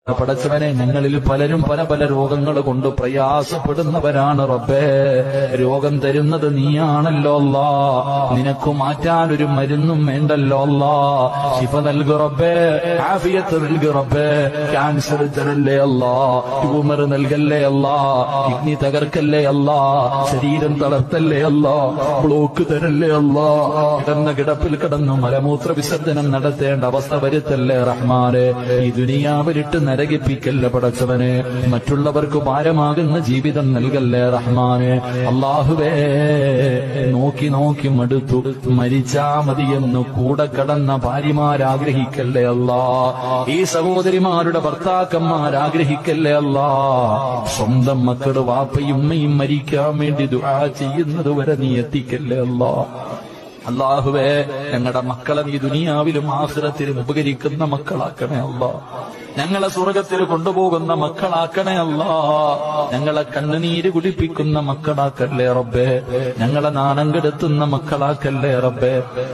പടച്ചവനെ, ഞങ്ങളിൽ പലരും പല പല രോഗങ്ങൾ കൊണ്ട് പ്രയാസപ്പെടുന്നവരാണ് റബ്ബേ. രോഗം തരുന്നത് നീയാണല്ലോ അല്ലാ. നിനക്ക് മാറ്റാനൊരു മരുന്നും വേണ്ടല്ലോ അല്ലാ. ശിഫ നൽകു റബ്ബേ, ആഫിയത്ത് നൽകു റബ്ബേ. ക്യാൻസർ തരല്ലേ അല്ലാ, ട്യൂമർ നൽകല്ലേ അല്ലാ, കിഡ്നി തകർക്കല്ലേ അല്ലാ, ശരീരം തളർത്തല്ലേ അല്ലാ, ബ്ലോക്ക് തരല്ലേ അല്ലാ. കിടന്ന കിടപ്പിൽ കിടന്നു മലമൂത്ര വിസർജനം നടത്തേണ്ട അവസ്ഥ വരുത്തല്ലേ റഹ്മാനെ. ഈ ദുനിയാവിലിട്ട് നരകിപ്പിക്കല്ല പടച്ചവനെ. മറ്റുള്ളവർക്ക് ഭാരമാകുന്ന ജീവിതം നൽകല്ലേ റഹ്മാനെ. അല്ലാഹുവേ, നോക്കി നോക്കി മടുത്തു മരിച്ചാ മതിയെന്ന് കൂടെ കടന്ന ഭാര്യമാരാഗ്രഹിക്കല്ലേ അല്ലാ. ഈ സഹോദരിമാരുടെ ഭർത്താക്കന്മാരാഗ്രഹിക്കല്ലേ അല്ലാ. സ്വന്തം മക്കളുടെ വാപ്പയും ഉമ്മയും മരിക്കാൻ വേണ്ടി ദുആ ചെയ്യുന്നത് വരെ നീ എത്തിക്കല്ലേ അല്ലാ. അല്ലാഹുവേ, ഞങ്ങളുടെ മക്കളെ നീ ദുനിയാവിലും ആഖിറത്തിലും ഉപകരിക്കുന്ന മക്കളാക്കണേ അല്ലാ. ഞങ്ങളെ സ്വർഗത്തിൽ കൊണ്ടുപോകുന്ന മക്കളാക്കണേ അല്ലാ. ഞങ്ങളെ കണ്ണുനീര് കുടിപ്പിക്കുന്ന മക്കളാക്കല്ലേ റബ്ബേ. ഞങ്ങളെ നാണം കെടുത്തുന്ന മക്കളാക്കല്ലേ റബ്ബേ.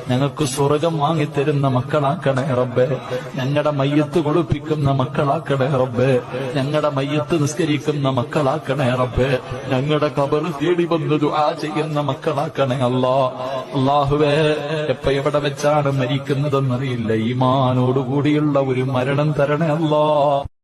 ഞങ്ങൾക്ക് സ്വർഗം വാങ്ങിത്തരുന്ന മക്കളാക്കണേ റബ്ബേ. ഞങ്ങളുടെ മയ്യത്ത് കുളിപ്പിക്കുന്ന മക്കളാക്കണേ റബ്ബേ. ഞങ്ങളുടെ മയ്യത്ത് നിസ്കരിക്കുന്ന മക്കളാക്കണേ റബ്ബേ. ഞങ്ങളുടെ ഖബർ തേടി വന്ന് ദുആ ചെയ്യുന്ന മക്കളാക്കണേ അല്ലാ. അല്ലാഹുവേ, എപ്പ എവിടെ വെച്ചാണ് മരിക്കുന്നതെന്നറിയില്ല. ഈമാനോടുകൂടിയുള്ള ഒരു മരണം തരണേ അല്ലാ.